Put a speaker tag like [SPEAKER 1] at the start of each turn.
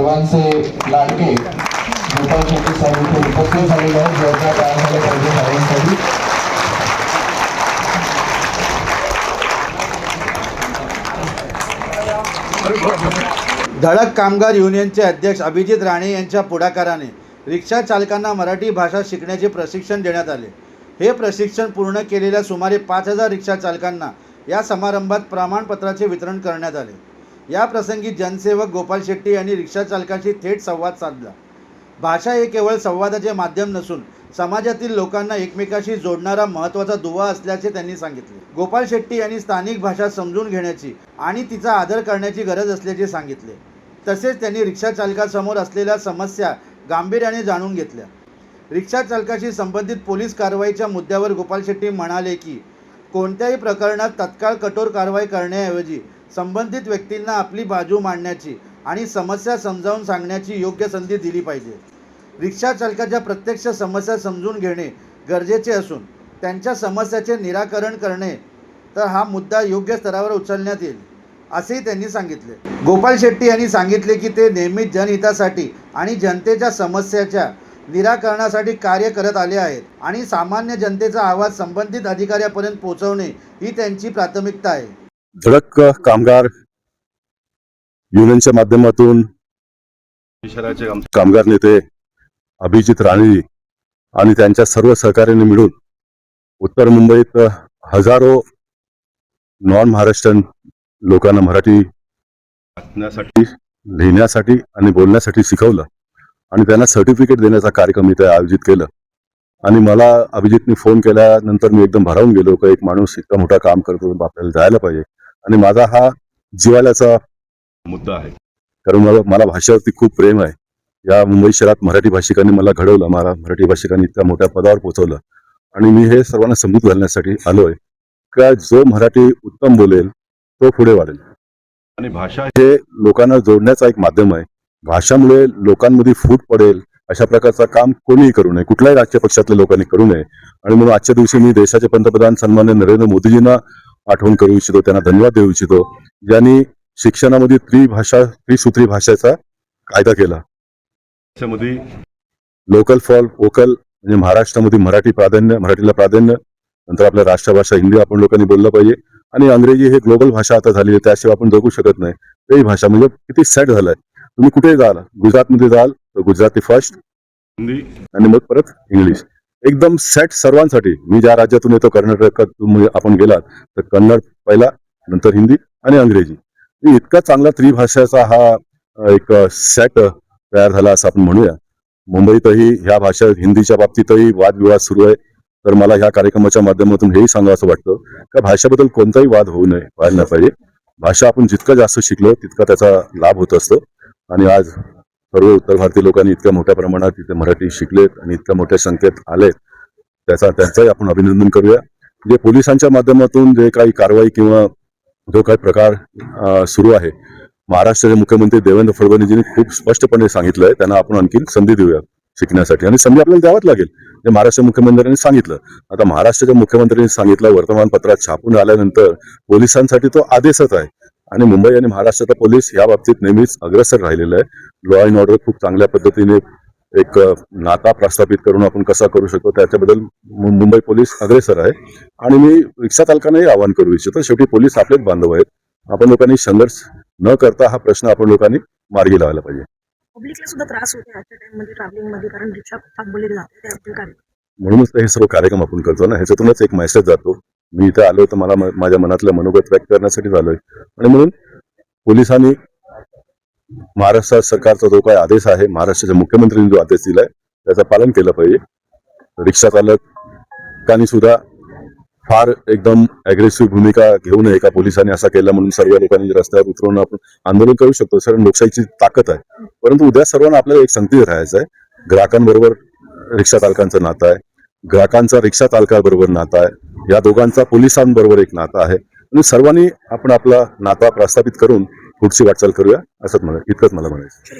[SPEAKER 1] सर्वांचे लाडके गोपाल शेट्टी साहेब इथे उपस्थित झालेले आहेत. जोरदार टाळ्या झाल्या पाहिजे सर्वांसाठी.
[SPEAKER 2] धडक कामगार युनियनचे अध्यक्ष अभिजित राणे यांच्या पुढाकाराने रिक्षा चालकांना मराठी भाषा शिकण्याचे प्रशिक्षण देण्यात आले. हे प्रशिक्षण पूर्ण केलेल्या सुमारे 5,000 रिक्षा चालकांना या समारंभात प्रमाणपत्राचे वितरण करण्यात आले. या प्रसंगी जनसेवक गोपाल शेट्टी यांनी रिक्षा चालकांशी थेट संवाद साधला. भाषा हे केवळ संवादाचे माध्यम नसून समाजातील लोकांना एकमेकाशी जोडणारा महत्त्वाचा दुवा असल्याचे त्यांनी सांगितले. गोपाल शेट्टी यांनी स्थानिक भाषा समजून घेण्याची आणि तिचा आदर करण्याची गरज असल्याचे सांगितले. तसेच त्यांनी रिक्षा चालकांसमोर असलेल्या समस्या गांभीर्याने जाणून घेतल्या. रिक्षा चालकाशी संबंधित पोलीस कारवाईच्या मुद्द्यावर गोपाल शेट्टी म्हणाले की कोणत्याही प्रकरणात तत्काळ कठोर कारवाई करण्याऐवजी संबंधित व्यक्तींना आपली बाजू मांडण्याची आणि समस्या समजावून सांगण्याची योग्य संधी दिली पाहिजे. रिक्षा चालकाच्या प्रत्यक्ष समस्या समजून घेणे गरजेचे असून त्यांच्या समस्याचे निराकरण करणे तर हा मुद्दा योग्य स्तरावर उचलण्यात येईल असेही त्यांनी सांगितले. गोपाल शेट्टी यांनी सांगितले की ते नेहमीच जनहितासाठी आणि जनतेच्या समस्याच्या निराकरणासाठी कार्य करत आले आहेत आणि सामान्य जनतेचा आवाज संबंधित अधिकाऱ्यापर्यंत पोहोचवणे ही त्यांची प्राथमिकता आहे.
[SPEAKER 3] धडक कामगार युनियनच्या माध्यमातून शहराचे कामगार नेते अभिजित राणे आणि त्यांच्या सर्व सहकार्याने मिळून उत्तर मुंबईत हजारो नॉन महाराष्ट्रीयन लोकांना मराठी वाचण्यासाठी, लिहिण्यासाठी आणि बोलण्यासाठी शिकवलं आणि त्यांना सर्टिफिकेट देण्याचा कार्यक्रम इथे आयोजित केलं. आणि मला अभिजितने फोन केल्यानंतर मी एकदम भारावून गेलो की एक माणूस इतका मोठा काम करतो, आपल्याला जायला पाहिजे. आणि माझा हा जिव्हाळ्याचा मुद्दा आहे, कारण मला भाषेवरती खूप प्रेम आहे. या मुंबई शहरात मराठी भाषिकांनी मला घडवलं, मला मराठी भाषिकांनी इतक्या मोठ्या पदावर पोहोचवलं. आणि मी हे सर्वांना समजूत घालण्यासाठी आलोय का जो मराठी उत्तम बोलेल तो पुढे वाढेल. आणि भाषा हे लोकांना जोडण्याचा एक माध्यम आहे. भाषामुळे लोकांमध्ये फूट पडेल अशा प्रकारचं काम कोणीही करू नये, कुठल्याही राजकीय पक्षातल्या लोकांनी करू नये. आणि म्हणून आजच्या दिवशी मी देशाचे पंतप्रधान सन्माननीय नरेंद्र मोदीजींना आठवण करू इच्छितो, त्यांना धन्यवाद देऊ इच्छितो, ज्यांनी शिक्षणामध्ये त्रिसूत्री भाषेचा कायदा केला. त्याच्यामध्ये लोकल फॉर वोकल म्हणजे महाराष्ट्रामध्ये मराठीला प्राधान्य, नंतर आपल्या राष्ट्रभाषा हिंदी आपण लोकांनी बोललं पाहिजे. आणि अंग्रेजी हे ग्लोबल भाषा आता झाली आहे, त्याशिवाय आपण जगू शकत नाही. तेही भाषा म्हणजे किती सेट झालाय. तुम्ही कुठेही जाल, गुजरातमध्ये जाल तर गुजराती फर्स्ट, हिंदी आणि मग परत इंग्लिश, एकदम सेट सर्वांसाठी. मी ज्या राज्यातून येतो कर्नाटकात आपण गेलात तर कन्नड पहिला, नंतर हिंदी आणि अंग्रेजी. इतका चांगला त्रिभाषाचा हा एक सेट तयार झाला असं आपण म्हणूया. मुंबईतही ह्या भाषा हिंदीच्या बाबतीतही वादविवाद सुरू आहे. तर मला ह्या कार्यक्रमाच्या माध्यमातून हेही सांगावं असं वाटतं का भाषेबद्दल कोणताही वाद व्हायला नाही पाहिजे. भाषा आपण जितकं जास्त शिकलो तितका त्याचा लाभ होत असतो. आणि आज सर्व उत्तर भारतीय लोकांनी इतक्या मोठ्या प्रमाणात तिथे मराठी शिकलेत आणि इतक्या मोठ्या संख्येत आलेत, त्यांचंही आपण अभिनंदन करूया. जे पोलिसांच्या माध्यमातून जे काही कारवाई किंवा जो काही प्रकार सुरू आहे, महाराष्ट्राचे मुख्यमंत्री देवेंद्र फडणवीसजींनी खूप स्पष्टपणे सांगितलंय त्यांना आपण आणखी संधी देऊया शिकण्यासाठी. आणि संधी आपल्याला द्यावाच लागेल, जे महाराष्ट्र मुख्यमंत्र्यांनी सांगितलं. आता महाराष्ट्राच्या मुख्यमंत्र्यांनी सांगितलं, वर्तमानपत्रात छापून आल्यानंतर पोलिसांसाठी तो आदेशच आहे. आणि मुंबई आणि महाराष्ट्राचा पोलीस या बाबतीत नेहमीच अग्रेसर राहिलेला आहे. लॉ अँड ऑर्डर खूप चांगल्या पद्धतीने एक नाता प्रस्थापित करून आपण कसा करू शकतो त्याच्याबद्दल मुंबई पोलीस अग्रेसर आहे. आणि मी रिक्षा चालकांनाही आवाहन करू इच्छितो, शेवटी पोलीस आपलेच बांधव आहेत. आपण लोकांनी संघर्ष न करता हा प्रश्न आपण लोकांनी मार्गी लावायला पाहिजे.
[SPEAKER 4] पब्लिकला सुद्धा त्रास होते आजच्या टाइममध्ये ट्रॅव्हलिंग मध्ये, कारण रिक्षा थांबवलेली जाते त्याबद्दल काय?
[SPEAKER 3] म्हणूनच हे सर्व कार्यक्रम आपण करतो ना, ह्याच्यातूनच एक मेसेज जातो. मी इथे आलोय तर मला माझ्या मनातलं मनोगत व्यक्त करण्यासाठी आलोय. आणि म्हणून पोलिसांनी महाराष्ट्र सरकारचा जो काही आदेश आहे, महाराष्ट्राच्या मुख्यमंत्र्यांनी जो आदेश दिलाय त्याचं पालन केलं पाहिजे. रिक्षा चालकांनी सुद्धा फार एकदम अग्रेसिव्ह भूमिका घेऊ नये का पोलिसांनी असा केला म्हणून सर्व लोकांनी रस्त्यावर उतरवून आपण आंदोलन करू शकतो. सर, लोकशाहीची ताकद आहे. परंतु उद्या सर्वांना आपल्याला एक संगतीत राहायचं आहे. ग्राहकांबरोबर रिक्षा चालकांचं नातं आहे, ग्राहकांचा रिक्षा चालकाबरोबर नातं आहे, या दोघांचा पोलिसांबरोबर एक नातं आहे. आणि सर्वांनी आपण आपला नाता प्रस्थापित करून पुढची वाटचाल करूया, इतकंच मला म्हणायचं.